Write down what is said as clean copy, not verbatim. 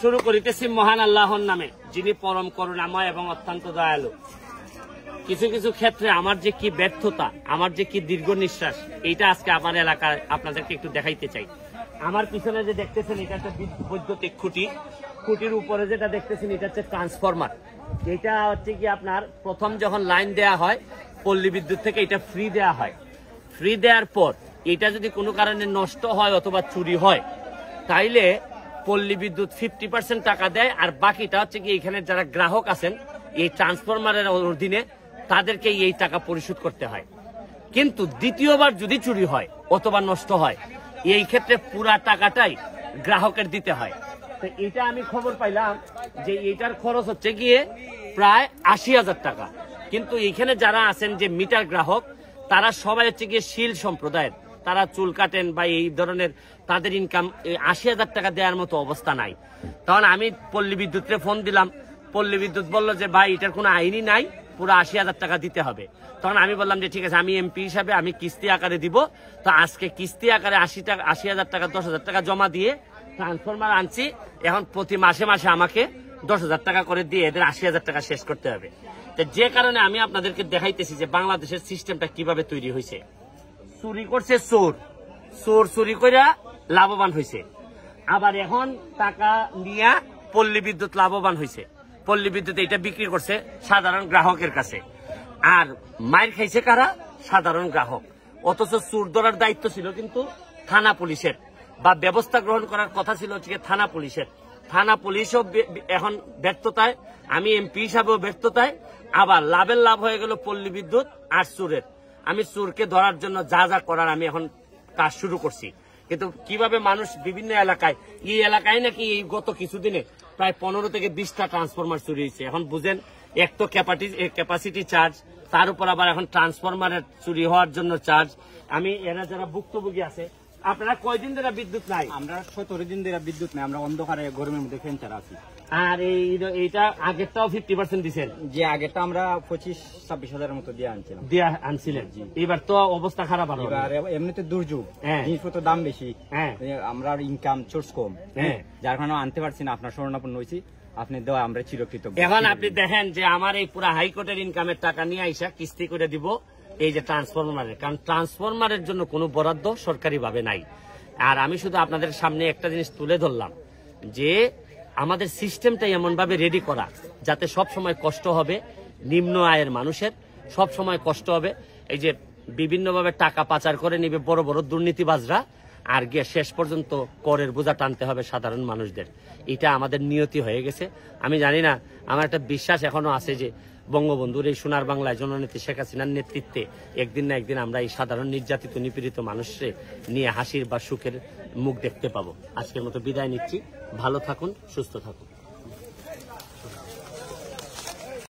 শুরু করিতেছি মহান আল্লাহর নামে, যিনি পরম করুণাময় এবং অত্যন্ত দয়ালু। কিছু কিছু ক্ষেত্রে আমার যে কি ব্যর্থতা, আমার যে কি দীর্ঘ নিঃশ্বাস, এইটা আজকে আমার এলাকায় আপনাদেরকে একটু দেখাইতে চাই। আমার পিছনে যে দেখতেছেন এটা হচ্ছে বৈদ্যুতিক খুঁটি, খুঁটির উপরে যেটা দেখতেছেন এটা হচ্ছে ট্রান্সফরমার। এটা হচ্ছে কি আপনার প্রথম যখন লাইন দেয়া হয় পল্লী বিদ্যুৎ থেকে এটা ফ্রি দেয়া হয়। ফ্রি দেওয়ার পর এটা যদি কোনো কারণে নষ্ট হয় অথবা চুরি হয় তাইলে পল্লী বিদ্যুৎ 50% টাকা দেয়, আর বাকিটা হচ্ছে কি এখানে যারা গ্রাহক আছেন এই ট্রান্সফরমারের অধীনে তাদেরকে এই টাকা পরিশোধ করতে হয়। কিন্তু দ্বিতীয়বার যদি চুরি হয় অথবা নষ্ট হয় এই ক্ষেত্রে পুরা টাকাটাই গ্রাহকের দিতে হয়। তো এটা আমি খবর পাইলাম যে এটার খরচ হচ্ছে গিয়ে প্রায় 80,000 টাকা। কিন্তু এখানে যারা আছেন যে মিটার গ্রাহক তারা সবাই হচ্ছে গিয়ে শীল সম্প্রদায়ের, তারা চুল কাটেন বা এই ধরনের, তাদের ইনকাম 80,000 টাকা দেওয়ার মতো অবস্থা নাই। তখন আমি পল্লী বিদ্যুৎকে ফোন দিলাম, পল্লী বিদ্যুৎ বললো যে ভাই এটার কোনো আইনই নাই, পুরো 80,000 টাকা দিতে হবে। তখন আমি বললাম যে ঠিক আছে, আমি এমপি হিসাবে আমি কিস্তি আকারে দিব। তো আজকে কিস্তি আকারে 80,000 টাকা 10,000 টাকা জমা দিয়ে ট্রান্সফরমার আনছি। এখন প্রতি মাসে মাসে আমাকে 10,000 টাকা করে দিয়ে এদের 80,000 টাকা শেষ করতে হবে। তো যে কারণে আমি আপনাদেরকে দেখাইতেছি যে বাংলাদেশের সিস্টেমটা কিভাবে তৈরি হয়েছে। চুরি করছে চোর, চোর চুরি করে লাভবান হয়েছে। আবার এখন টাকা নিয়ে পল্লী বিদ্যুৎ লাভবান হয়েছে। পল্লী বিদ্যুৎ এটা বিক্রি করছে সাধারণ গ্রাহকের কাছে, আর মাইর খাইছে কারা? সাধারণ গ্রাহক। অথচ চোর ধরার দায়িত্ব ছিল কিন্তু থানা পুলিশের, বা ব্যবস্থা গ্রহণ করার কথা ছিল হচ্ছে থানা পুলিশের। থানা পুলিশও এখন ব্যর্থতায়, আমি এমপি হিসাবেও ব্যর্থতায়। আবার লাভের লাভ হয়ে গেল পল্লী বিদ্যুৎ আর চোরের। আমি চোরকে ধরার জন্য যা যা করার আমি এখন কাজ শুরু করছি। কিন্তু কিভাবে মানুষ বিভিন্ন এলাকায়, এই এলাকায় নাকি এই গত কিছুদিনে প্রায় 15 থেকে 20টা ট্রান্সফরমার চুরি হয়েছে। এখন বুঝেন, এক তো ক্যাপাসিটি চার্জ, তার উপর আবার এখন ট্রান্সফরমারের চুরি হওয়ার জন্য চার্জ। আমি এরা যারা ভুক্তভোগী আছে, আপনারা কয়দিন ধরে বিদ্যুৎ নাই? আমরা 17 দিন ধরে বিদ্যুৎ নাই, আমরা অন্ধকারে গরমের মধ্যে ফ্যান ছাড়া আছি। আর এইটা আগেরটাও 50% দিচ্ছেন? যে আগেরটা আমরা 25-26 হাজারের মতো দিয়ে আনছিলেন। এবার তো অবস্থা খারাপ হবে, এবার এমনিতে দুর্যোগ, জিনিসপত্রের দাম বেশি, আমরা ইনকাম সোর্স কম, যার কারণে আনতে পারছি না। আপনার শরণাপন্ন হয়েছি, আপনি দেওয়া আমরা চিরকৃতজ্ঞ। এখন আপনি দেখেন যে আমার এই পুরা হাইকোর্টের ইনকামের টাকা নিয়ে আইসা কিস্তি করে দিব এই যে ট্রান্সফরমারের, কারণ ট্রান্সফরমারের জন্য কোনো বরাদ্দ সরকারি ভাবে নাই। আর আমি শুধু আপনাদের সামনে একটা জিনিস তুলে ধরলাম যে আমাদের সিস্টেমটাই এমন ভাবে রেডি করা যাতে সব সময় কষ্ট হবে নিম্ন আয়ের মানুষের, সব সময় কষ্ট হবে। এই যে বিভিন্নভাবে টাকা পাচার করে নিবে বড় বড় দুর্নীতিবাজরা, আর গিয়ে শেষ পর্যন্ত করের বোঝা টানতে হবে সাধারণ মানুষদের। এটা আমাদের নিয়তি হয়ে গেছে। আমি জানি না, আমার একটা বিশ্বাস এখনো আছে যে বঙ্গবন্ধুর এই সোনার বাংলায় জননেত্রী শেখ হাসিনার নেতৃত্বে একদিন না একদিন আমরা এই সাধারণ নির্যাতিত নিপীড়িত মানুষকে নিয়ে হাসির বা সুখের মুখ দেখতে পাবো। আজকের মতো বিদায় নিচ্ছি। ভালো থাকুন, সুস্থ থাকুন।